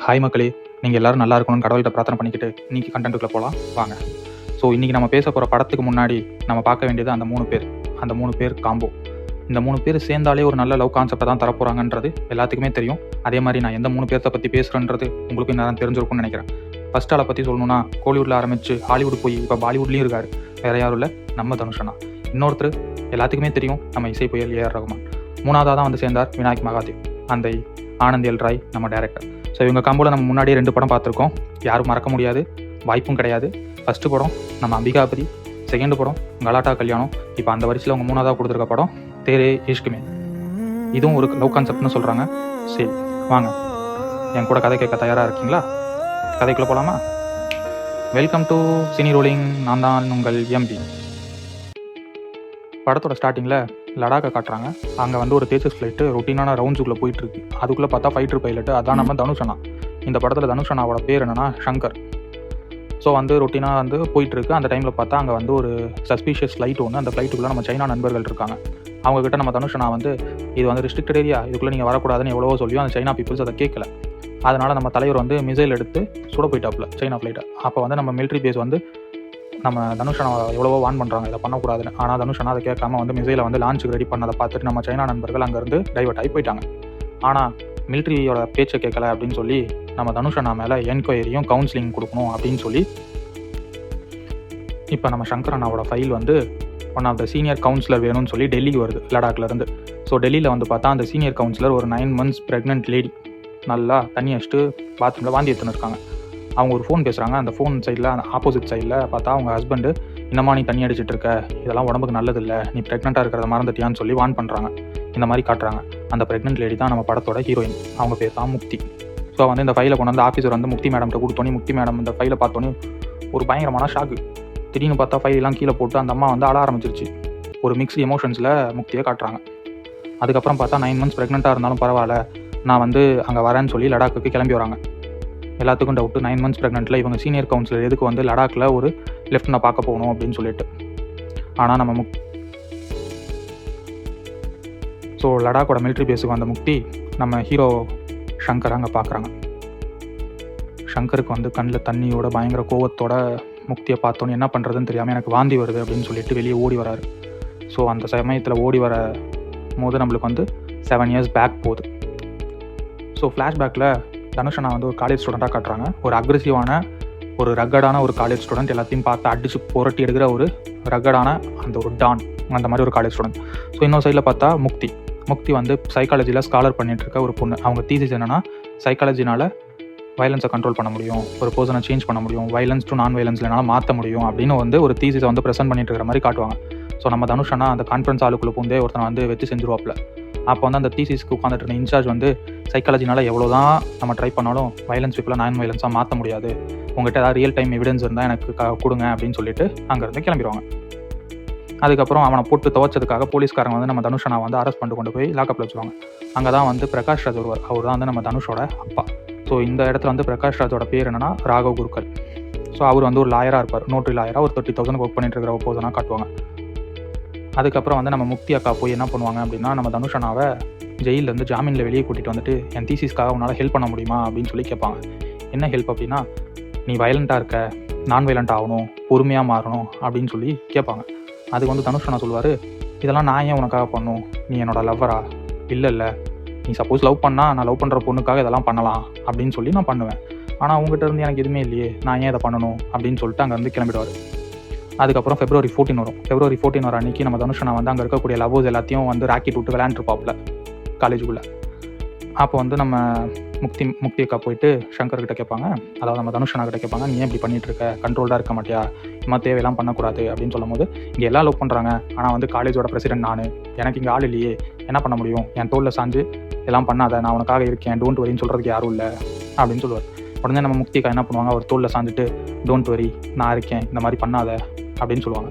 Hi மக்களே, நீங்கள் எல்லோரும் நல்லா இருக்கணும்னு கடவுள்கிட்ட பிரார்த்தனை பண்ணிக்கிட்டு இன்றைக்கி கண்டென்ட்டுக்குள்ளே போகலாம் வாங்க. ஸோ இன்றைக்கி நம்ம பேச போகிற படத்துக்கு முன்னாடி நம்ம பார்க்க வேண்டியது அந்த 3 பேர் காம்போ. இந்த 3 பேர் சேர்ந்தாலே ஒரு நல்ல லவ் கான்செப்டை தான் தரப்போகிறாங்கன்றது எல்லாத்துக்குமே தெரியும். அதே மாதிரி நான் எந்த 3 பேர்த்தை பற்றி பேசுகிறேன்றது உங்களுக்கு நேரம் தெரிஞ்சிருக்கும்னு நினைக்கிறேன். ஃபர்ஸ்ட் ஆளை பற்றி சொல்லணும்னா, கோலிவுட்டில் ஆரம்பித்து ஹாலிவுட் போய் இப்போ பாலிவுட்லேயும் இருக்கார். வேறு யாரும் இல்லை, நம்ம தனுஷனா. இன்னொருத்தர் எல்லாத்துக்குமே தெரியும், நம்ம இசை புயல் ஏஆர் ரகுமான். மூணாவதாக தான் வந்து சேர்ந்தார் விநாயக் மகாதேவ், அந்த ஆனந்த் எல் ராய், நம்ம டேரக்டர். ஸோ இவங்க காம்போவில் நம்ம முன்னாடியே 2 படம் பார்த்துருக்கோம், யாரும் மறக்க முடியாது, வாய்ப்பும் கிடையாது. ஃபஸ்ட்டு படம் நம்ம அம்பிகாபதி, செகண்ட் படம் கலாட்டா கல்யாணம், இப்போ அந்த வரிசையில் அவங்க 3ஆவதாக கொடுத்துருக்க படம் தேரே இஷ்குமே. இதுவும் ஒரு லவ் கான்செப்ட்னு சொல்கிறாங்க. சரி வாங்க, என் கூட கதை கேட்க தயாராக இருக்கீங்களா? கதைக்குள்ளே போகலாமா? Welcome to Cine Rolling. நான் தான் உங்கள் எம்பி. படத்தோட ஸ்டார்டிங்கில் லடாக்கை காட்டுறாங்க. அங்கே வந்து ஒரு தேஜஸ் ஃப்ளைட்டு ரொட்டீனான ரவுண்ட்ஸுக்குள்ளே போயிட்டுருக்கு. அதுக்குள்ளே பார்த்தா ஃபைட்டர் பைலட்டு, அதான் நம்ம தனுஷனா. இந்த படத்தில் தனுஷனாவோட பேர் என்னென்னா சங்கர். ஸோ வந்து ரொட்டீனாக வந்து போயிட்டுருக்கு. அந்த டைமில் பார்த்தா அங்கே வந்து ஒரு சஸ்பீஷியஸ் ஃப்ளைட் ஒன்று, அந்த ஃப்ளைட்டுக்குள்ளே நம்ம சைனா நண்பர்கள் இருக்காங்க. அவங்கக்கிட்ட நம்ம தனுஷனா வந்து இது வந்து ரெஸ்ட்ரிக்டட் ஏரியா, இதுக்குள்ளே நீங்கள் வரக்கூடாதுன்னு எவ்வளவோ சொல்லியும் அந்த சைனா பீப்புள்ஸ் அதை கேட்கல. அதனால் நம்ம தலைவர் வந்து மிசைல் எடுத்து சுட போயிட்டாப்புல சைனா ஃப்ளைட்டை. அப்போ வந்து நம்ம மிலிட்ரி பேஸ் வந்து நம்ம தனுஷனை எவ்வளவோ வான் பண்ணுறாங்க இதை பண்ணக்கூடாதுன்னு. ஆனால் தனுஷனா அதை கேட்காம வந்து மிசைலை வந்து லான்ச்சுக்கு ரெடி பண்ணதை பார்த்துட்டு நம்ம சைனா நண்பர்கள் அங்கேருந்து டைவர்ட் ஆகி போயிட்டாங்க. ஆனால் மிலிட்ரியோட பேச்சை கேட்கல அப்படின்னு சொல்லி நம்ம தனுஷனா மேலே என்கொயரியும் கவுன்சிலிங் கொடுக்கணும் அப்படின்னு சொல்லி இப்போ நம்ம சங்கர் அண்ணாவோட ஃபைல் வந்து one of the senior councillor வேணும்னு சொல்லி டெல்லிக்கு வருது, லடாக்லேருந்து. ஸோ டெல்லியில் வந்து பார்த்தா அந்த சீனியர் கவுன்சிலர் ஒரு 9 months ப்ரெக்னென்ட் லேடி, நல்லா தண்ணி அடிச்சுட்டு பாத்ரூமில் வாந்தி எடுத்துன்னு இருக்காங்க. அவங்க ஒரு ஃபோன் பேசுகிறாங்க. அந்த ஃபோன் சைடில், அந்த ஆப்போசிட் சைடில் பார்த்தா அவங்க ஹஸ்பண்டு, இன்னமா நீ தண்ணி அடிச்சிட்டு இருக்க, இதெல்லாம் உடம்புக்கு நல்லதில்லை, நீ ப்ரெக்னெண்ட்டாக இருக்கிறத மறந்துட்டியான்னு சொல்லி வான் பண்ணுறாங்க. இந்த மாதிரி காட்டுறாங்க. அந்த ப்ரெக்னென்ட் லேடி தான் நம்ம படத்தோட ஹீரோயின். அவங்க பேர் தான் முக்தி. ஸோ வந்து இந்த ஃபைலை கொண்டு வந்து ஆஃபீஸர் வந்து முக்தி மேடம்கிட்ட கொடுத்தோன்னே, முக்தி மேடம் இந்த ஃபைலை பார்த்தோன்னே ஒரு பயங்கரமான ஷாக்கு. திடீர்னு பார்த்தா ஃபைலெல்லாம் கீழே போட்டு அந்த அம்மா வந்து அழ ஆரம்பிச்சிருச்சு. ஒரு மிக்ஸ்டு எமோஷன்ஸில் முக்தியை காட்டுறாங்க. அதுக்கப்புறம் பார்த்தா 9 months ப்ரெக்னெண்ட்டாக இருந்தாலும் பரவாயில்ல, நான் வந்து அங்கே வரேன்னு சொல்லி லடாக்குக்கு கிளம்பி வராங்க. எல்லாத்துக்கும் டவுட்டு, 9 months ப்ரெக்னெண்ட்டில் இவங்க சீனியர் கவுன்சிலர் எதுக்கு வந்து லடாக்கில் ஒரு லெஃப்டினை பார்க்க போகணும் அப்படின்னு சொல்லிட்டு. ஆனால் நம்ம ஸோ லடாக்கோட மிலிட்ரி பேஸுக்கு வந்த முக்தி நம்ம ஹீரோ ஷங்கர் அங்கே பார்க்குறாங்க. ஷங்கருக்கு வந்து கண்ணில் தண்ணியோட பயங்கர கோவத்தோட முக்தியை பார்த்தோன்னு என்ன பண்ணுறதுன்னு தெரியாமல் எனக்கு வாந்தி வருது அப்படின்னு சொல்லிட்டு வெளியே ஓடி வராரு. ஸோ அந்த சமயத்தில் ஓடி வர போது நம்மளுக்கு வந்து 7 years பேக் போகுது. ஸோ ஃப்ளாஷ்பேக்கில் தனுஷனா வந்து ஒரு காலேஜ் ஸ்டூடெண்ட்டாக காட்டுறாங்க. ஒரு அக்ரெசிவான, ஒரு ரக்கடான ஒரு காலேஜ் ஸ்டூடெண்ட், எல்லாத்தையும் பார்த்து அடித்து புரட்டி எடுக்கிற ஒரு ரக்கடான அந்த ஒரு டான், அந்த மாதிரி ஒரு காலேஜ் ஸ்டூடெண்ட். ஸோ இன்னொரு சைடில் பார்த்தா முக்தி வந்து சைக்காலஜியில் ஸ்காலர் பண்ணிகிட்ருக்க ஒரு பொண்ணு. அவங்க தீசிஸ் என்னென்னா, சைக்காலஜினால் வயலன்ஸை கண்ட்ரோல் பண்ண முடியும், ஒரு பர்சனை சேஞ்ச் பண்ண முடியும், வயலன்ஸ் டு நான் வயலன்ஸ்லனால மாற்ற முடியும் அப்படின்னு வந்து ஒரு தீசிஸை வந்து ப்ரெசென்ட் பண்ணிட்டு இருக்கிற மாதிரி காட்டுவாங்க. ஸோ நம்ம தனுஷனா அந்த கான்ஃபரன்ஸ் ஆளுக்குள்ளே பூந்தே ஒருத்தனை வந்து வச்சு செஞ்சுருவாப்பில். அப்போ வந்து அந்த தீசிஸ்க்கு உட்காந்துட்டு இருந்த இன்சார்ஜ் வந்து, சைக்காலஜினால் எவ்வளோ தான் நம்ம ட்ரை பண்ணாலும் வயலன்ஸ் பீப்புளை நான் வயலன்ஸாக மாற்ற முடியாது, உங்கள்கிட்ட ஏதாவது ரியல் டைம் எவிடன்ஸ் இருந்தால் எனக்கு கொடுங்க அப்படின்னு சொல்லிட்டு அங்கேருந்து கிளம்பிடுவாங்க. அதுக்கப்புறம் அவனை போட்டு துவச்சதுக்காக போலீஸ்காரங்க வந்து நம்ம தனுஷனா வந்து அரெஸ்ட் பண்ணிட்டு கொண்டு போய் லாக்கப்பில் வச்சுருவாங்க. அங்கே தான் வந்து பிரகாஷ் ராஜ் வருவார். அவர் தான் வந்து நம்ம தனுஷோட அப்பா. ஸோ இந்த இடத்துல வந்து பிரகாஷ் ராஜோட பேர் என்னென்னா ராகவ் குருக்கள். ஸோ அவர் வந்து ஒரு லாயராக இருப்பார், நோட்ரி லாயராக, ஒரு 30,000 ஒர்க் பண்ணிட்டு இருக்கிற போதுனா காட்டுவாங்க. அதுக்கப்புறம் வந்து நம்ம முக்தி அக்கா போய் என்ன பண்ணுவாங்க அப்படின்னா, நம்ம தனுஷனாவை ஜெயிலேருந்து ஜாமீனில் வெளியே கூட்டிகிட்டு வந்துட்டு, என் தீசிஸ்க்காக உன்னால் ஹெல்ப் பண்ண முடியுமா அப்படின்னு சொல்லி கேட்பாங்க. என்ன ஹெல்ப் அப்படின்னா, நீ வயலண்ட்டாக இருக்க, நான் வயலண்ட் ஆகணும், பொறுமையாக மாறணும் அப்படின்னு சொல்லி கேட்பாங்க. அதுக்கு வந்து தனுஷனா சொல்லுவார், இதெல்லாம் நான் ஏன் உனக்காக பண்ணும், நீ என்னோட லவ்வரா? இல்லை, நீ சப்போஸ் லவ் பண்ணால் நான் லவ் பண்ணுற பொண்ணுக்காக இதெல்லாம் பண்ணலாம் அப்படின்னு சொல்லி நான் பண்ணுவேன். ஆனால் அவங்ககிட்ட இருந்து எனக்கு எதுவுமே இல்லையே, நான் ஏன் இதை பண்ணணும் அப்படின்னு சொல்லிட்டு அங்கேருந்து கிளம்பிடுவார். அதுக்கப்புறம் February 14 வரும். February 14 வர அன்றைக்கி நம்ம தனுஷனா வந்து அங்கே இருக்கக்கூடிய லவ்வர்ஸ் எல்லாத்தையும் வந்து ராக்கெட் விட்டு விளையாண்டுருப்பாப்புல காலேஜுக்குள்ளே. அப்போ வந்து நம்ம முக்தி அக்கா போயிட்டு சங்கர்கிட்ட கேட்பாங்க, அதாவது நம்ம தனுஷனா கிட்ட கேட்பாங்க, நீ ஏன் இப்படி பண்ணிகிட்டு இருக்க, கண்ட்ரோல்டாக இருக்க மாட்டியா, இம்மா தேவையெல்லாம் பண்ணக்கூடாது அப்படின்னு சொல்லும் போது, இங்கே எல்லாம் லவ் பண்ணுறாங்க, ஆனால் வந்து காலேஜோட பிரசிடென்ட் நான், எனக்கு இங்கே ஆள் இல்லையே, என்ன பண்ண முடியும், என் தோளில் சாஞ்சு எல்லாம் பண்ணாத, நான் உனக்காக இருக்கேன், டோன்ட் வரின்னு சொல்கிறதுக்கு யாரும் இல்லை அப்படின்னு சொல்லுவார். உடனே நம்ம முக்தி அக்கா என்ன பண்ணுவாங்க, அவர் தோளில் சாஞ்சிட்டு டோன்ட் வரி, நான் இருக்கேன், இந்த மாதிரி பண்ணாத அப்படின்னு சொல்லுவாங்க.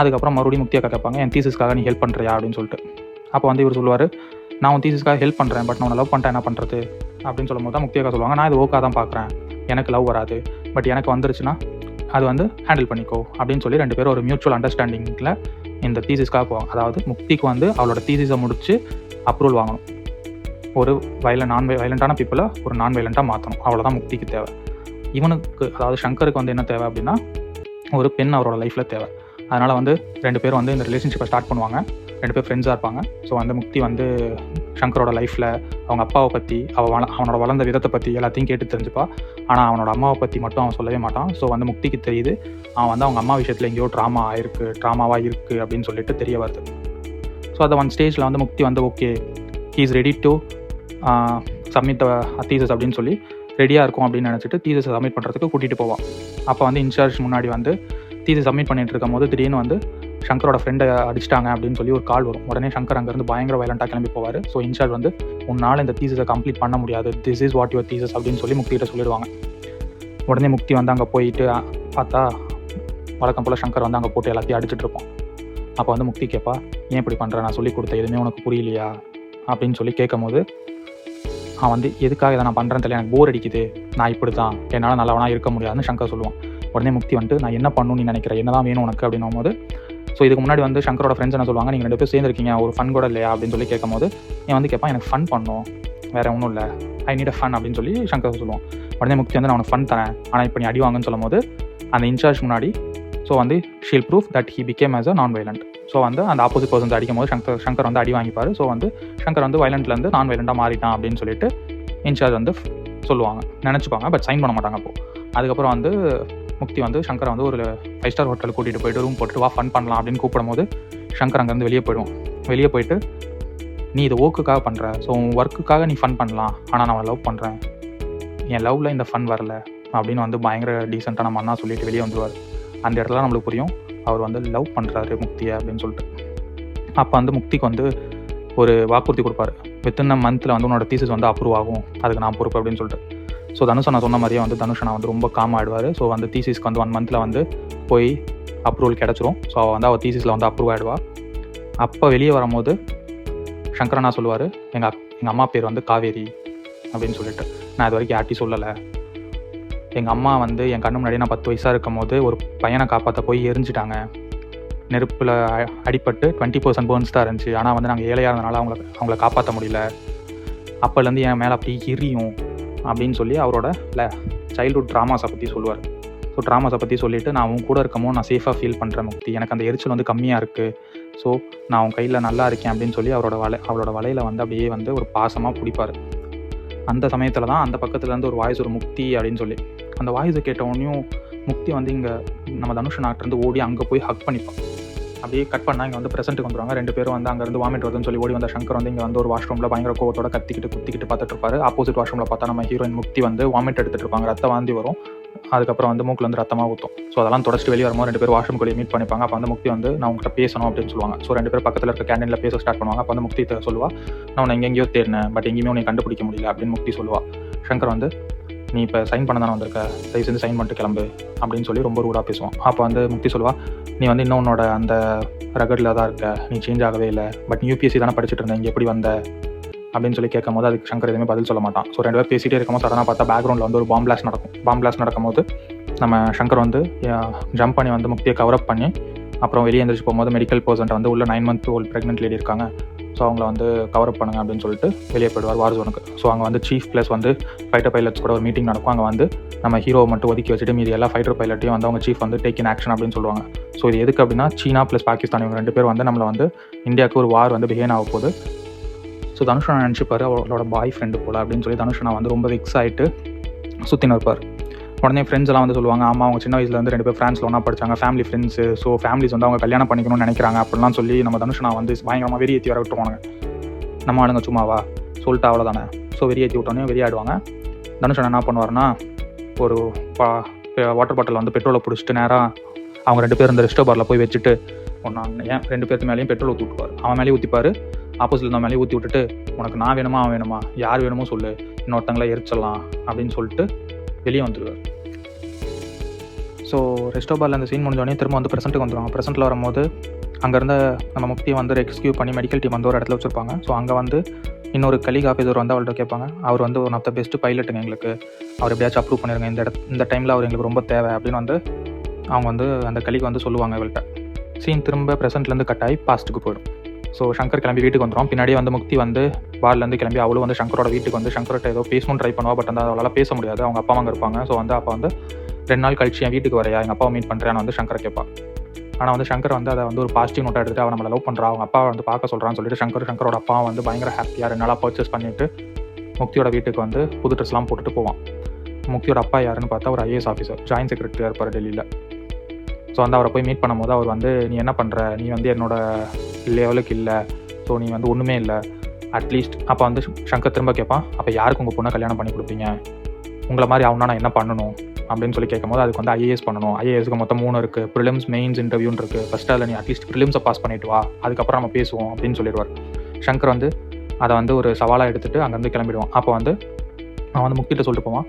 அதுக்கப்புறம் மறுபடியும் முக்தி அக்கா கேட்பாங்க, என் தீசிஸ்க்காக நீ ஹெல்ப் பண்ணுறியா அப்படின்னு சொல்லிட்டு. அப்போ வந்து இவர் சொல்லுவார், நான் உன் தீசிஸ்க்காக ஹெல்ப் பண்ணுறேன், பட் நான் லவ் பண்ணிட்டேன் என்ன பண்ணுறது அப்படின்னு சொல்லும் போது தான் முக்தி அக்கா சொல்லுவாங்க, நான் இது ஓகே தான் பார்க்குறேன், எனக்கு லவ் வராது, பட் எனக்கு வந்துருச்சுன்னா அது வந்து ஹேண்டில் பண்ணிக்கோ அப்படின்னு சொல்லி 2 பேரும் ஒரு மியூச்சுவல் அண்டர்ஸ்டாண்டிங்கில் இந்த தீசிஸ்க்காக போவாங்க. அதாவது முக்திக்கு வந்து அவளோட தீசிஸை முடித்து அப்ரூவல் வாங்கணும். ஒரு வயலண்ட்டான பீப்புளை ஒரு நான் வயலண்ட்டாக மாற்றணும். அவ்வளோதான் முக்திக்கு தேவை. இவனுக்கு, அதாவது சங்கருக்கு வந்து என்ன தேவை அப்படின்னா, ஒரு பெண் அவரோட லைஃப்பில் தேவை. அதனால் வந்து 2 பேரும் வந்து இந்த ரிலேஷன்ஷிப்பை ஸ்டார்ட் பண்ணுவாங்க. 2 பேர் ஃப்ரெண்ட்ஸாக இருப்பாங்க. ஸோ வந்து முக்தி வந்து சங்கரோட லைஃப்பில் அவங்க அப்பாவை பற்றி, அவனோட வளர்ந்த விதத்தை பற்றி எல்லாத்தையும் கேட்டு தெரிஞ்சுப்பா. ஆனால் அவனோட அம்மாவை பற்றி மட்டும் அவன் சொல்லவே மாட்டான். ஸோ வந்து முக்திக்கு தெரியுது அவன் வந்து அவங்க அம்மா விஷயத்தில் எங்கேயோ ட்ராமாவாக இருக்குது அப்படின்னு சொல்லிட்டு தெரிய வருது. ஸோ அதை ஒன் ஸ்டேஜில் வந்து முக்தி வந்து okay, he is ready to submit the thesis அப்படின்னு சொல்லி ரெடியாக இருக்கும் அப்படின்னு நினச்சிட்டு தீசஸ் சப்மிட் பண்ணுறதுக்கு கூட்டிகிட்டு போவான். அப்போ வந்து இன்சார்ஜ் முன்னாடி வந்து தீசஸ் சப்மிட் பண்ணிட்டு இருக்கும் போது திடீர்னு வந்து சங்கரோட ஃப்ரெண்டை அடிச்சிட்டாங்க அப்படின்னு சொல்லி ஒரு கால் வரும். உடனே சங்கர் அங்கேருந்து பயங்கர வயலண்ட்டாக கிளம்பி போவார். ஸோ இன்சார்ஜ் வந்து உன்னால் இந்த தீசஸை கம்ப்ளீட் பண்ண முடியாது, this is what your thesis அப்படின்னு சொல்லி முக்திகிட்ட சொல்லிடுவாங்க. உடனே முக்தி வந்து அங்கே போயிட்டு பார்த்தா வழக்கம் போல் சங்கர் வந்து அங்கே போட்டு எல்லாத்தையும் அடிச்சுட்டு இருப்பான். அப்போ வந்து முக்தி கேட்பா, ஏன் இப்படி பண்ணுற, நான் சொல்லி கொடுத்த எதுவுமே உனக்கு புரியலையா அப்படின்னு சொல்லி கேட்கும் போது அவன் வந்து எதுக்காக இதை நான் பண்ணுறேன்னு தெரியல, எனக்கு போர் அடிக்குது, நான் இப்படி தான், என்னால் நல்லவனாக இருக்க முடியாதுன்னு சங்கர் சொல்லுவான். உடனே முக்தி வந்துட்டு நான் என்ன பண்ணணும்னு நீ நினைக்கிறேன், என்ன தான் வேணும் உனக்கு அப்படின்னும் போது, ஸோ இதுக்கு முன்னாடி வந்து சங்கரோட ஃப்ரெண்ட்ஸ் என்ன சொல்லுவாங்க, நீங்கள் 2 பேர் சேர்ந்துருக்கீங்க, ஒரு ஃபன் கூட இல்லையா அப்படின்னு சொல்லி கேட்கும் போது என் வந்து கேட்பான், எனக்கு ஃபன் பண்ணணும், வேறு ஒன்றும் இல்லை, ஐ நீட் அ ஃபன் அப்படின்னு சொல்லி சங்கர் சொல்லுவான். உடனே முக்தி வந்து நான் உனக்கு ஃபன் தரேன், ஆனால் இப்போ நீ அடி வாங்கன்னு சொல்லும் போது அந்த இன்சார்ஜ் முன்னாடி ஸோ வந்து she'll proof that he became as a non violent. So வந்து அந்த ஆப்போசிட் பர்சன்ஸ் அடிக்கும் போது சங்கர் வந்து அடி வாங்கிப்பார். ஸோ வந்து சங்கர் வந்து வயலண்ட்லேருந்து நான் வயலண்ட்டாக மாறிட்டான் அப்படின்னு சொல்லிட்டு இன்சார்ஜ் வந்து சொல்லுவாங்க, நினச்சிப்பாங்க, பட் சைன் பண்ண மாட்டாங்க. அப்போது அதுக்கப்புறம் வந்து முக்தி வந்து சங்கரை வந்து ஒரு 5 ஸ்டார் ஹோட்டலுக்கு கூட்டிகிட்டு போயிட்டு ரூம் போட்டு வா ஃபன் பண்ணலாம் அப்படின்னு கூப்பிடும் போது சங்கர் அங்கேருந்து வெளியே போயிட்டு நீ இதை ஒர்க்குக்காக பண்ணுற, ஸோ உன் ஒர்க்குக்காக நீ ஃபன் பண்ணலாம், ஆனால் நான் லவ் பண்ணுறேன், என் லவ்வில் இந்த ஃபன் வரல அப்படின்னு வந்து பயங்கர டீசெண்டாக நம்ம அண்ணா சொல்லிட்டு வெளியே வந்துடுவார். அந்த இடத்துல நம்மளுக்கு புரியும் அவர் வந்து லவ் பண்ணுறாரு முக்தியை அப்படின்னு சொல்லிட்டு. அப்போ வந்து முக்திக்கு வந்து ஒரு வாக்குறுதி கொடுப்பாரு, வித்தின் அ மந்தில் வந்து உன்னோட தீசஸ் வந்து அப்ரூவ் ஆகும், அதுக்கு நான் பொறுப்பு அப்படின்னு சொல்லிட்டு. ஸோ தனுஷனா சொன்ன மாதிரியே வந்து தனுஷனா வந்து ரொம்ப காம் ஆகிடுவார். ஸோ வந்து தீசிஸ்க்கு வந்து 1 மந்தில் வந்து போய் அப்ரூவல் கிடச்சிரும். ஸோ வந்து அவள் தீசிஸில் வந்து அப்ரூவ் ஆகிடுவா. அப்போ வெளியே வரும்போது சங்கரனா சொல்லுவார், எங்கள் அம்மா பேர் வந்து காவேரி அப்படின்னு சொல்லிட்டு, நான் இது வரைக்கும் யார்ட்டையும் சொல்லலை, எங்கள் அம்மா வந்து என் கண்ணு முன்னாடி நான் 10 வயசாக இருக்கும் போது ஒரு பையனை காப்பாற்ற போய் எரிஞ்சிட்டாங்க, நெருப்பில் அடிப்பட்டு 20% பர்ன்ஸ் தான் இருந்துச்சு, ஆனால் வந்து நாங்கள் ஏழையாக இருந்தனால அவங்கள காப்பாற்ற முடியல, அப்போலேருந்து என் மேலே அப்படி எரியும் அப்படின்னு சொல்லி அவரோட சைல்ட்ஹுட் ட்ராமாஸை பற்றி சொல்லுவார். ஸோ ட்ராமாஸை பற்றி சொல்லிவிட்டு நான் அவங்க கூட இருக்கமோ நான் சேஃபாக ஃபீல் பண்ணுறேன் முக்தி, எனக்கு அந்த எரிச்சல் வந்து கம்மியாக இருக்குது, ஸோ நான் அவங்க கையில் நல்லா இருக்கேன் அப்படின்னு சொல்லி அவளோட வலையில் வந்து அப்படியே வந்து ஒரு பாசமாக பிடிப்பார். அந்த சமயத்தில் தான் அந்த பக்கத்துலேருந்து ஒரு வாய்ஸ், ஒரு முக்தி அப்படின்னு சொல்லி, அந்த வாய்ஸை கேட்டவொன்னையும் முக்தி வந்து இங்கே நம்ம தனுஷன் ஆக்டர்ந்து ஓடி அங்கே போய் ஹக் பண்ணிப்பான். அப்படியே கட் பண்ணால் இங்கே வந்து ப்ரெசென்ட்டுக்கு வந்துடுவாங்க. 2 பேரும் வந்து அங்கேருந்து வாமிட் வருதுன்னு சொல்லி ஓடி வந்த சங்கர் வந்து இங்கே வந்து ஒரு வாஷ்ரூமில் பயங்கர கோவத்தோட குத்திக்கிட்டு பார்த்துட்டு இருப்பாரு. ஆப்போசிட் வாஷ்ரூமில் பார்த்தா நம்ம ஹீரோயின் முக்தி வந்து வாமிட் எடுத்துகிட்டு இருப்பாங்க, ரத்தம் வாந்தி வரும், அதுக்கப்புறம் வந்து மூக்கில் வந்து ரத்தமாக ஊற்றும். ஸோ அதெல்லாம் தொடச்சிட்டு வெளியே வரும்போது 2 பேர் வாஷ்ரூம் கூட மீட் பண்ணிப்பாங்க. அப்போ வந்து முக்தி வந்து நான் உங்கள்கிட்ட பேசணும் அப்படின்னு சொல்லுவாங்க. ஸோ 2 பேர் பக்கத்தில் இருக்க கேண்டீனில் பேச ஸ்டார்ட் பண்ணுவாங்க. அப்போ வந்து முக்தி சொல்லுவா, நான் உன்னை எங்கேயோ தேடினேன், பட் எங்கேயுமே உன்னை கண்டுபிடிக்க முடியல அப்படின்னு முக்தி சொல்லுவா. சங்கர் வந்து நீ இப்போ சைன் பண்ண தானே வந்திருக்க, தயவு செஞ்சு சைன் பண்ணிட்டு கிளம்பு அப்படின்னு சொல்லி ரொம்ப ரூடாக பேசுவான். அப்போ வந்து முக்தி சொல்லுவா, நீ வந்து இன்னும் உன்னோட அந்த ரகடில் தான் இருக்க, நீ சேஞ்ச் ஆகவே இல்லை, பட் யூபிஎஸ்சி தானே படிச்சுட்டு இருந்தேன், இங்கே எப்படி வந்த அப்படின்னு சொல்லி கேட்கும் போது அதுக்கு சங்கர் எதுவுமே பதில் சொல்ல மாட்டான். ஸோ 2 பேர் பேசிகிட்டே இருக்கும்போது சடனாக பார்த்தா பேக்ரவுண்டில் வந்து ஒரு பாம் பிளாஸ்ட் நடக்கும்போது நம்ம சங்கர் வந்து ஜம்ப் பண்ணி வந்து முக்தியை கவரப் பண்ணி அப்புறம் வெளியே எழுந்திரிச்சு போகும்போது மெடிக்கல் பர்சன்ட் வந்து உள்ள 9 month ஓல்ட் ப்ரெக்னென்ட் லேடி இருக்காங்க, ஸோ அவங்கள வந்து கவரப் பண்ணுங்க அப்படின்னு சொல்லிட்டு வெளியே போயிடுவார் வார் ஜோனுக்கு. ஸோ அங்கே வந்து சீஃப் ப்ளஸ் வந்து ஃபைட்டர் பைலட்ஸ் கூட ஒரு மீட்டிங் நடக்கும். அங்கே வந்து நம்ம ஹீரோவை மட்டும் ஒதுக்கி வச்சுட்டு மீதி எல்லா ஃபைட்டர் பைலட்டையும் வந்து அவங்க சீஃப் வந்து டேக் இன் ஆக்ஷன் அப்படின்னு சொல்லுவாங்க. ஸோ இது எதுக்கு அப்படின்னா சீனா ப்ளஸ் பாகிஸ்தான் இவங்க 2 பேர் வந்து நம்மளை வந்து இந்தியாவுக்கு ஒரு வார் வந்து பிகேன் ஆக போகுது. ஸோ தனுஷனா நினச்சிப்பார் அவளோட பாய் ஃப்ரெண்டு போல் அப்படின்னு சொல்லி தனுஷனா வந்து ரொம்ப வெக்ஸ் ஆகிட்டு சுற்றின்னு இருப்பார். உடனே ஃப்ரெண்ட்ஸ் எல்லாம் வந்து சொல்லுவாங்க, ஆமாம் அவங்க சின்ன வயசில் வந்து 2 பேர் ஃப்ரான்ஸில் ஒன்றா படித்தாங்க, ஃபேமிலி ஃப்ரெண்ட்ஸு, ஸோ ஃபேமிலிஸ் வந்து அவங்க கல்யாணம் பண்ணிக்கணும்னு நினைக்கிறாங்க அப்படிலாம் சொல்லி நம்ம தனுஷனா வந்து பயங்கரமாக வெறியேற்றி வர விட்டுருவாங்க. நம்ம ஆளுங்க சும்மாவா சொல்லிட்டு அவ்வளோதானே. ஸோ வெறியேற்றி விட்டோன்னே வெறியாடுவாங்க. தனுஷன் என்ன பண்ணுவார்னா ஒரு வாட்டர் பாட்டில் வந்து பெட்ரோலை பிடிச்சிட்டு நேராக அவங்க 2 பேர் இந்த ரெஸ்டோ பாரில் போய் வச்சுட்டு ஏன் 2 பேருக்கு மேலேயும் பெட்ரோல் ஊற்றி விட்டுவார். அவன் மேலேயும் ஊற்றிப்பார், ஆப்போசிட்டில் இருந்த மேலேயும் ஊற்றி விட்டுட்டு உனக்கு நான் வேணுமா அவன் வேணுமா யார் வேணுமோ சொல்லு, இன்னொருத்தங்களை எரிச்சிடலாம் அப்படின்னு சொல்லிட்டு வெளியே வந்துடுவார். ஸோ ரெஸ்டோ பாரில் அந்த சீன் முடிஞ்சோடனே திரும்ப வந்து ப்ரெசென்ட்டுக்கு வந்துடுவாங்க. ப்ரெசென்ட்டில் வரும்போது அங்கேருந்து நம்ம முக்தியை வந்து ரெஸ்கியூ பண்ணி மெடிக்கல் டீம் வந்து ஒரு இடத்துல வச்சுருப்பாங்க. ஸோ அங்கே வந்து இன்னொரு கலீக் ஆஃபீஸர் வந்து அவள்கிட்ட கேட்பாங்க, அவர் வந்து ஒன் ஆஃப் த பெஸ்ட் பைலட்டுங்க, எங்களுக்கு அவர் எப்படியாச்சும் அப்ரூவ் பண்ணிடுங்க, இந்த டைமில் அவர் எங்களுக்கு ரொம்ப தேவை அப்படின்னு வந்து அவங்க வந்து அந்த கலீக் வந்து சொல்லுவாங்க இவள்கிட்ட. சீன் திரும்ப ப்ரெசென்ட்லேருந்து கட் ஆகி பாஸ்ட்டுக்கு போயிடும். ஸோ சங்கர் கிளம்பி வீட்டுக்கு வந்துடும். பின்னாடியே வந்து முக்தி வந்து பார்லேருந்து கிளம்பி அவளும் வந்து சங்கரோட வீட்டுக்கு வந்து சங்கர்கிட்ட ஏதோ பேசணும்னு ட்ரை பண்ணுவா. பட் வந்து அவளால் பேச முடியாது, அவங்க அப்பா அங்கே இருப்பாங்க. ஸோ வந்து அப்போ வந்து 2 நாள் கழிச்சு என் வீட்டுக்கு வரையா, எங்கள் அப்பாவை மீட் பண்ணுறேன்னு வந்து சங்கரை கேட்பான். ஆனால் வந்து சங்கர் வந்து அதை வந்து ஒரு பாசிட்டிவ் நோட்டாக எடுத்துட்டு அவன் நம்மளை லவ் பண்ணுறா, அவங்க அப்பாவை வந்து பார்க்க சொல்கிறான்னு சொல்லிட்டு சங்கரோட அப்பா வந்து பயங்கர ஹாப்பியாக 2 நாளாக பர்ச்சேஸ் பண்ணிவிட்டு முக்தியோட வீட்டுக்கு வந்து புது ட்ரெஸ்லாம் போட்டுட்டு போவான். முக்தியோட அப்பா யாருன்னு பார்த்தா ஒரு IAS ஆஃபீஸர், ஜாயின்ட் செக்ரட்டரியாக இருப்பார் டெல்லியில். ஸோ வந்து அவரை போய் மீட் பண்ணும்போது அவர் வந்து நீ என்ன பண்ணுற, நீ வந்து என்னோட லெவலுக்கு இல்லை, ஸோ நீ வந்து ஒன்றுமே இல்லை அட்லீஸ்ட். அப்போ வந்து சங்கர் திரும்ப கேட்பான், அப்போ யாருக்கு உங்கள் பொண்ணை கல்யாணம் பண்ணி கொடுப்பீங்க, உங்களை மாதிரி ஆகுனா நான் என்ன பண்ணணும் அப்படின்னு சொல்லி கேட்கும்போது அதுக்கு வந்து IAS பண்ணணும். IASக்கு மொத்தம் 3 இருக்குது, ப்ரிலிம்ஸ் மெயின்ஸ் இன்டர்வியூன்னு இருக்குது. ஃபஸ்ட்டு அதில் நீ அட்லீஸ்ட் ப்ரிலிம்ஸை பாஸ் பண்ணிட்டு வா, அதுக்கப்புறம் நம்ம பேசுவோம் அப்படின்னு சொல்லிடுவார். சங்கர் வந்து அதை வந்து ஒரு சவாலாக எடுத்துகிட்டு அங்கேருந்து கிளம்பிடுவான். அப்போ வந்து அவன் வந்து முக்திகிட்ட சொல்லிட்டு போவான்,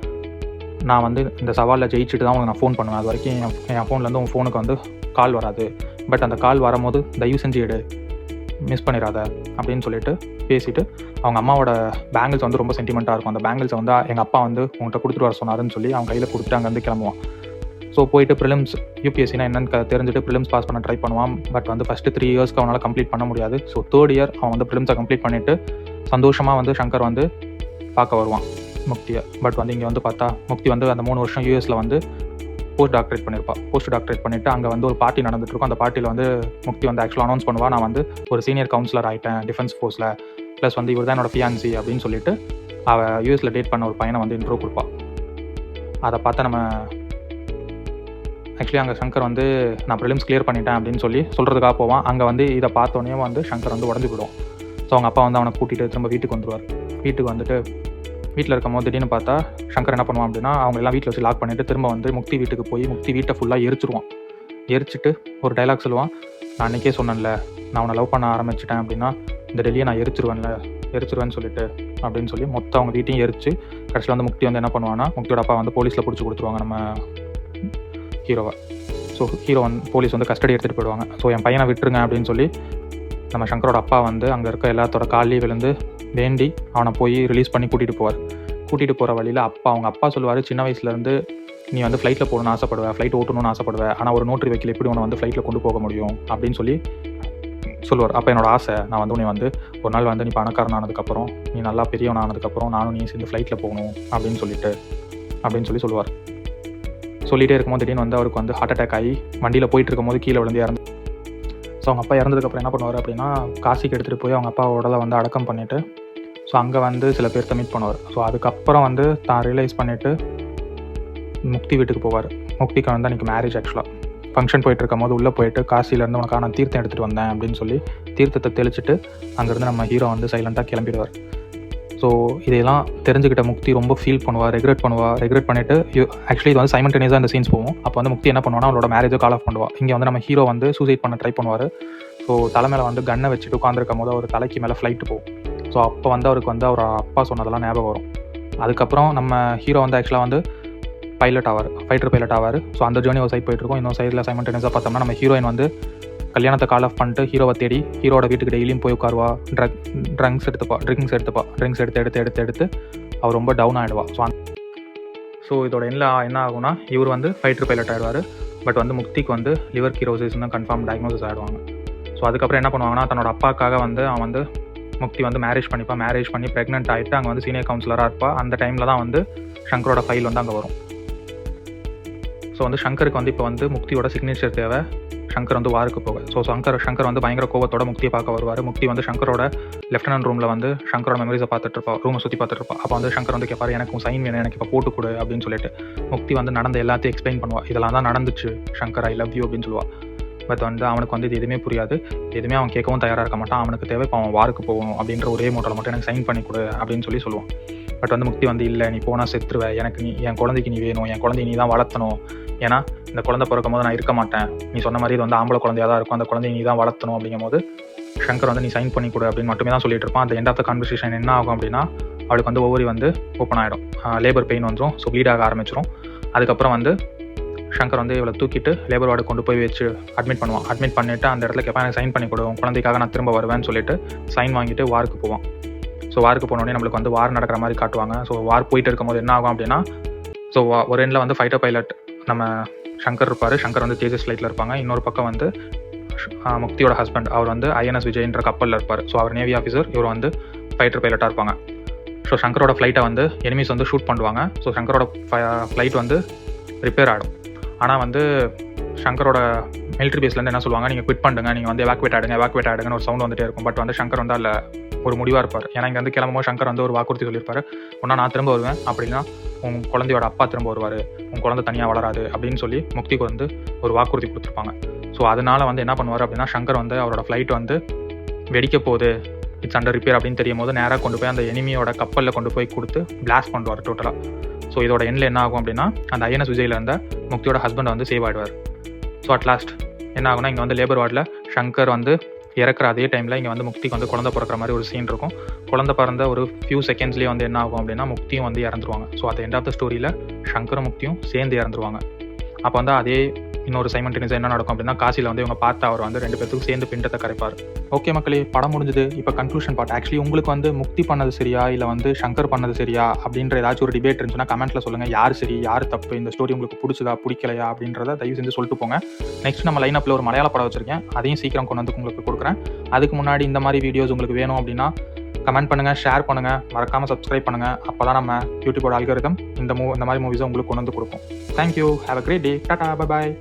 நான் வந்து இந்த சவாலில் ஜெயிச்சுட்டு தான் உனக்கு நான் ஃபோன் பண்ணுவேன், அது வரைக்கும் என் ஃபோன்லேருந்து உங்கள் ஃபோனுக்கு வந்து கால் வராது, பட் அந்த கால் வரும்போது தயவு செஞ்சு எடு, மிஸ் பண்ணிடாத அப்படின்னு சொல்லிட்டு பேசிவிட்டு அவங்க அம்மாவோட பேங்கிள்ஸ் வந்து ரொம்ப சென்டிமெண்ட்டாக இருக்கும். அந்த பேங்கிள்ஸை வந்து எங்கள் அப்பா வந்து உங்கள்கிட்ட கொடுத்துட்டு வர சொன்னாருன்னு சொல்லி அவன் கையில் கொடுத்துட்டு அங்கேருந்து கிளம்புவான். ஸோ போயிட்டு ப்ரிலிம்ஸ் UPSCனா என்னென்னு தெரிஞ்சுட்டு ப்ரிலிம்ஸ் பாஸ் பண்ண ட்ரை பண்ணுவான். பட் வந்து ஃபஸ்ட்டு 3 இயர்ஸ்க்கு அவனால் கம்ப்ளீட் பண்ண முடியாது. ஸோ 3rd இயர் அவன் வந்து ப்ரிலிம்ஸை கம்ப்ளீட் பண்ணிவிட்டு சந்தோஷமாக வந்து சங்கர் வந்து பார்க்க வருவான் முக்தியை. பட் வந்து இங்கே வந்து பார்த்தா முக்தி வந்து அந்த 3 வருஷம் யூஎஸில் வந்து போஸ்ட் டாக்டரேட் பண்ணியிருப்பாள். போஸ்ட் டாக்டரேட் பண்ணிவிட்டு அங்கே வந்து ஒரு பார்ட்டி நடந்துட்டுருக்கும். அந்த பார்ட்டியில் வந்து முக்தி வந்து ஆக்சுவலாக அனௌன்ஸ் பண்ணுவாள், நான் வந்து ஒரு சீனியர் கவுன்சிலர் ஆகிட்டேன் டிஃபென்ஸ் ஃபோர்ஸில், ப்ளஸ் வந்து இவர் தான் என்னோட ஃபியான்சி அப்படின்னு சொல்லிட்டு அவள் யூஎஸில் டேட் பண்ண ஒரு பையனை வந்து இன்ட்ரோ கொடுப்பாள். அதை பார்த்தா நம்ம ஆக்சுவலி அங்கே சங்கர் வந்து நான் ப்ரிலிம்ஸ் கிளியர் பண்ணிட்டேன் அப்படின்னு சொல்லி சொல்கிறதுக்காக போவான். அங்கே வந்து இதை பார்த்தோன்னே வந்து சங்கர் வந்து உடஞ்சி போயிடும். ஸோ அவங்க அப்பா வந்து அவனை கூட்டிகிட்டு திரும்ப வீட்டுக்கு வந்துடுவார். வீட்டுக்கு வந்துட்டு வீட்டில் இருக்கும் போது திடீர்னு பார்த்தா சங்கர் என்ன பண்ணுவான் அப்படின்னா அவங்க எல்லாம் வீட்டில் வச்சு லாக் பண்ணிவிட்டு திரும்ப வந்து முக்தி வீட்டுக்கு போய் முக்தி வீட்டை ஃபுல்லாக எரிச்சிருவான். எரிச்சிட்டு ஒரு டைலாக் சொல்லுவான், நான் அன்றைக்கே சொன்னேன்ல நான் அவனை லவ் பண்ண ஆரம்பிச்சிட்டேன் அப்படின்னா இந்த டெல்லியை நான் எரிச்சிருவேன்னு சொல்லிட்டு அப்படின்னு சொல்லி மொத்தம் அவங்க வீட்டையும் எரிச்சு கடைசியில் வந்து முக்தி வந்து என்ன பண்ணுவான்னா முக்தியோட அப்பா வந்து போலீஸில் பிடிச்சி கொடுத்துருவாங்க நம்ம ஹீரோவை. ஸோ ஹீரோ வந்து போலீஸ் வந்து கஸ்டடி எடுத்துகிட்டு போயிடுவாங்க. ஸோ என் பையனை விட்டுருங்க அப்படின்னு சொல்லி நம்ம சங்கரோட அப்பா வந்து அங்கே இருக்க எல்லாத்தோட காலையும் விழுந்து வேண்டி அவனை போய் ரிலீஸ் பண்ணி கூட்டிகிட்டு போவார். கூட்டிகிட்டு போகிற வழியில் அவங்க அப்பா சொல்லுவார், சின்ன வயசுலேருந்து நீ வந்து ஃப்ளைட்டில் போகணுன்னு ஆசைப்படுவேன், ஃப்ளைட் ஓட்டணும்னு ஆசைப்படுவேன், ஆனால் ஒரு நோட்டரி வைக்கல எப்படி உன்னை வந்து ஃப்ளைட்டில் கொண்டு போக முடியும் அப்படின்னு சொல்லி சொல்லுவார். அப்போ என்னோட ஆசை நான் வந்து உன்னை வந்து ஒரு நாள் வந்து நீ பணக்காரன் ஆனதுக்கப்புறம் நீ நல்லா பெரியவன் ஆனதுக்கப்புறம் நானும் நீ சேர்ந்து ஃப்ளைட்டில் போகணும் அப்படின்னு சொல்லி சொல்லுவார். சொல்லிகிட்டே இருக்கும்போது திடீர்னு வந்து அவருக்கு வந்து ஹார்ட் அட்டாக் ஆகி வண்டியில் போயிட்டு இருக்கும்போது கீழே விழுந்து இறந்து. ஸோ அவங்க அப்பா இறந்ததுக்கப்புறம் என்ன பண்ணுவார் அப்படின்னா காசிக்கு எடுத்துகிட்டு போய் அவங்க அப்பா உடலை வந்து அடக்கம் பண்ணிவிட்டு ஸோ அங்கே வந்து சில பேர்த்த மீட் பண்ணுவார். ஸோ அதுக்கப்புறம் வந்து தான் ரியலைஸ் பண்ணிவிட்டு முக்தி வீட்டுக்கு போவார். முக்திக்கு வந்து அன்றைக்கி மேரேஜ் ஆக்சுவலாக ஃபங்க்ஷன் போயிட்டு இருக்கும் போது உள்ளே போயிட்டு காசிலேருந்து உனக்காக நான் தீர்த்தம் எடுத்துகிட்டு வந்தேன் அப்படின்னு சொல்லி தீர்த்தத்தை தெளிச்சுட்டு அங்கேருந்து நம்ம ஹீரோ வந்து சைலண்ட்டாக கிளம்பிடுவார். ஸோ இதெல்லாம் தெரிஞ்சுக்கிட்ட முக்தி ரொம்ப ஃபீல் பண்ணுவாள், ரெக்ரெட் பண்ணிவிட்டு ஆக்சுவலி இது வந்து சைமல்டேனியஸாக இந்த சீன்ஸ் போகும். அப்போ வந்து முக்தி என்ன பண்ணுவான்னா அவளோட மேரேஜை கால் ஆஃப் பண்ணுவாள். இங்கே வந்து நம்ம ஹீரோ வந்து சூசைட் பண்ண ட்ரை பண்ணுவார். ஸோ தலைமையில் வந்து கன்னை வச்சுட்டு உட்காந்துருக்கும் போது அவர் தலைக்கு மேலே ஃப்ளைட்டு போகும். ஸோ அப்போ வந்து அவருக்கு வந்து அவர் அப்பா சொன்னதெல்லாம் ஞாபகம் வரும். அதுக்கப்புறம் நம்ம ஹீரோ வந்து ஆக்சுவலாக வந்து ஃபைட்டர் பைலட் ஆவார். ஸோ அந்த ஜேர்னி ஒரு சைட் போயிட்டுருக்கோம். இன்னொரு சைடில் சைமல்டேனியஸாக பார்த்தோம்னா நம்ம ஹீரோயின் வந்து கல்யாணத்தை கால் ஆஃப் பண்ணிட்டு ஹீரோவை தேடி ஹீரோட வீட்டுக்கு டெய்லியும் போய் உட்காருவா. ட்ரிங்க்ஸ் எடுத்து அவர் ரொம்ப டவுன் ஆகிடுவா. ஸோ இதோட என்ன ஆகும்னா இவர் வந்து ஃபைட்டர் பைலட் ஆகிடுவார். பட் வந்து முக்திக்கு வந்து லிவர் கிரோசிஸ்னு கன்ஃபார்ம் டயக்னோசிஸ் ஆகிடுவாங்க. ஸோ அதுக்கப்புறம் என்ன பண்ணுவாங்கன்னா தன்னோட அப்பாக்காக வந்து அவன் வந்து முக்தி வந்து மேரேஜ் பண்ணி ப்ரெக்னென்ட் ஆகிட்டு அங்கே வந்து சீனியர் கவுன்சிலராக இருப்பாள். அந்த டைமில் தான் வந்து சங்கரோட ஃபைல் வந்து அங்கே வரும். ஸோ வந்து சங்கருக்கு வந்து இப்போ வந்து முக்தியோட சிக்னேச்சர் தேவை, சங்கர் வந்து வாருக்கு போக. ஸோ சங்கர் வந்து பயங்கர கோவத்தோட முக்தியை பார்க்க வருவார். முக்தி வந்து சங்கரோட லெஃப்டினன்ட் ரூமில் வந்து சங்கரோட மெமரிஸை ரூமை சுற்றி பார்த்துட்டு இருப்பா. அப்போ வந்து சங்கர் வந்து கேட்பார், எனக்கு சைன் வேணும், எனக்கு இப்போ போட்டு கொடு அப்படின்னு சொல்லிட்டு முக்தி வந்து நடந்த எல்லாத்தையும் எக்ஸ்பிளைன் பண்ணுவாள். இதெல்லாம் தான் நடந்துச்சு சங்கர், ஐ லவ் யூ அப்படின்னு சொல்லுவாள். பட் வந்து அவனுக்கு வந்து இது எதுவுமே புரியாது, எதுவுமே அவன் கேட்கவும் தயாராக இருக்க மாட்டான். அவனுக்கு தேவை இப்போ அவன் வாருக்கு போகணும் அப்படின்ற ஒரே மோட்டில் மட்டும் எனக்கு சைன் பண்ணி கொடு அப்படின்னு சொல்லுவான். பட் வந்து முக்தி வந்து இல்லை, நீ போனால் செத்துருவேன், எனக்கு என் குழந்தைக்கு நீ வேணும், என் குழந்தைய நீ தான் வளர்த்தணும், ஏன்னா இந்த குழந்தை பிறக்கும் போது நான் இருக்க மாட்டேன், நீ சொன்ன மாதிரி இது வந்து ஆம்பளை குழந்தையாக தான் இருக்கும், அந்த குழந்தைய நீ தான் வளர்த்தணும் அப்படிங்கும் போது சங்கர் வந்து நீ சைன் பண்ணி கொடு அப்படின்னு மட்டுமே தான் சொல்லிட்டு இருப்பான். அந்த எண்ட் ஆஃப் த கான்வர்சேஷன் என்ன ஆகும் அப்படின்னா அவளுக்கு வந்து ஓவரி வந்து ஓப்பன் ஆகிடும், லேபர் பெயின் வந்துடும். ஸோ ப்ளீட் ஆக ஆரம்பிச்சிடும். அதுக்கப்புறம் வந்து சங்கர் வந்து இவளை தூக்கிட்டு லேபர் வார்டு கொண்டு போய் வச்சு அட்மிட் பண்ணுவான். அட்மிட் பண்ணிவிட்டு அந்த இடத்துல கேட்பான், எனக்கு சைன் பண்ணி கொடு, குழந்தைக்காக நான் திரும்ப வருவேன்னு சொல்லிட்டு சைன் வாங்கிட்டு வாருக்கு போவான். ஸோ வாருக்கு போனோடனே நம்மளுக்கு வந்து வார் நடக்கிற மாதிரி காட்டுவாங்க. ஸோ வார் போயிட்டு இருக்கும்போது என்ன ஆகும் அப்படின்னா ஸோ ஒரு எண்டில் வந்து ஃபைட்டர் பைலட் நம்ம சங்கர் இருப்பார், சங்கர் வந்து தேஜஸ் ஃப்ளைட்டில் இருப்பாங்க. இன்னொரு பக்கம் வந்து முக்தியோட ஹஸ்பண்ட் அவர் வந்து ஐஎன்எஸ் விஜய்ன்ற கப்பலில் இருப்பார். ஸோ அவர் நேவி ஆஃபீஸர், இவர் வந்து ஃபைட்டர் பைலட்டாக இருப்பாங்க. ஸோ சங்கரோட ஃப்ளைட்டை வந்து எனிமீஸ் வந்து ஷூட் பண்ணுவாங்க. ஸோ சங்கரோட ஃப்ளைட் வந்து ரிப்பேர் ஆகிடும். ஆனால் வந்து சங்கரோட மிலிட்ரி பேஸ்லேருந்து என்ன சொல்லுவாங்க, நீங்கள் குவிட் பண்ணுங்க, நீங்கள் வந்து எவாக்குவேட் ஆகிடுங்கன்னு ஒரு சவுண்ட் வந்துட்டே இருக்கும். பட் வந்து சங்கர் வந்து அதில் ஒரு முடிவாக இருப்பார். ஏன்னா இங்கே வந்து கிளம்பும்போது சங்கர் வந்து ஒரு வாக்குறுதி சொல்லியிருப்பார், ஒன்றா நான் திரும்ப வருவேன், அப்படின்னா உங்கள் குழந்தையோட அப்பா திரும்ப வருவார், உங்கள் குழந்தை தனியாக வளராது அப்படின்னு சொல்லி முக்திக்கு வந்து ஒரு வாக்குறுதி கொடுத்துருப்பாங்க. ஸோ அதனால் வந்து என்ன பண்ணுவார் அப்படின்னா, சங்கர் வந்து அவரோட ஃப்ளைட் வந்து வெடிக்க போகுது, இட்ஸ் அண்டர் ரிப்பேர் அப்படின்னு தெரியும் போது நேராக கொண்டு போய் அந்த எனிமியோட கப்பலில் கொண்டு போய் கொடுத்து பிளாஸ்ட் பண்ணுவார் டோட்டலாக. ஸோ இதோட எண்ணில் என்ன ஆகும் அப்படின்னா, அந்த ஐஎன்எஸ் விஜயில் இருந்த முக்தியோட ஹஸ்பண்டை வந்து சேவ் ஆகிடுவார். ஸோ அட் லாஸ்ட் என்ன ஆகுனா, இங்கே வந்து லேபர் வார்டில் சங்கர் வந்து இறக்குற அதே டைமில் இங்கே வந்து முக்திக்கு வந்து குழந்தை பிறக்கிற மாதிரி ஒரு சீன் இருக்கும். குழந்தை பிறந்த ஒரு ஃபியூ செகண்ட்ஸ்லேயே வந்து என்ன ஆகும் அப்படின்னா, முக்தியும் வந்து இறந்துருவாங்க. So at the end of the ஸ்டோரியில் சங்கரும் முக்தியும் சேர்ந்து இறந்துருவாங்க. அப்போ வந்து அதே இன்னொரு சைமல்டேனியஸாக என்ன நடக்கும் அப்படின்னா, காசியில் வந்து இவங்க பார்த்து அவர் வந்து 2 பேத்துக்கும் சேர்ந்து பிண்டத்தை கரைப்பார். ஓகே மக்களே, படம் முடிஞ்சது. இப்போ கன்க்ளூஷன் பார்ட். ஆக்சுவலி உங்களுக்கு வந்து முக்தி பண்ணது சரியா இல்லை வந்து சங்கர் பண்ணது சரியா அப்படின்ற ஏதாச்சும் ஒரு டிபேட் இருந்துச்சுன்னா கமெண்ட்டில் சொல்லுங்கள். யார் சரி யார் தப்பு, இந்த ஸ்டோரி உங்களுக்கு பிடிச்சதா பிடிக்கலையா அப்படின்றத தயவு செஞ்சு சொல்லிட்டு போங்க. நெக்ஸ்ட் நம்ம லைனப்பில் ஒரு மலையாள படம் வச்சுருக்கேன், அதையும் சீக்கிரம் கொண்டு வந்து உங்களுக்கு கொடுக்குறேன். அதுக்கு முன்னாடி இந்த மாதிரி வீடியோஸ் உங்களுக்கு வேணும் அப்படின்னா கமெண்ட் பண்ணுங்கள், ஷேர் பண்ணுங்கள், மறக்காமல் சப்ஸ்கிரைப் பண்ணுங்கள். அப்போ தான் நம்ம யூடியூபோட அல்காரிதம் இந்த மாதிரி மூவிஸை உங்களுக்கு கொண்டு வந்து கொடுக்கும். Thank you, have a great day, tata, bye bye.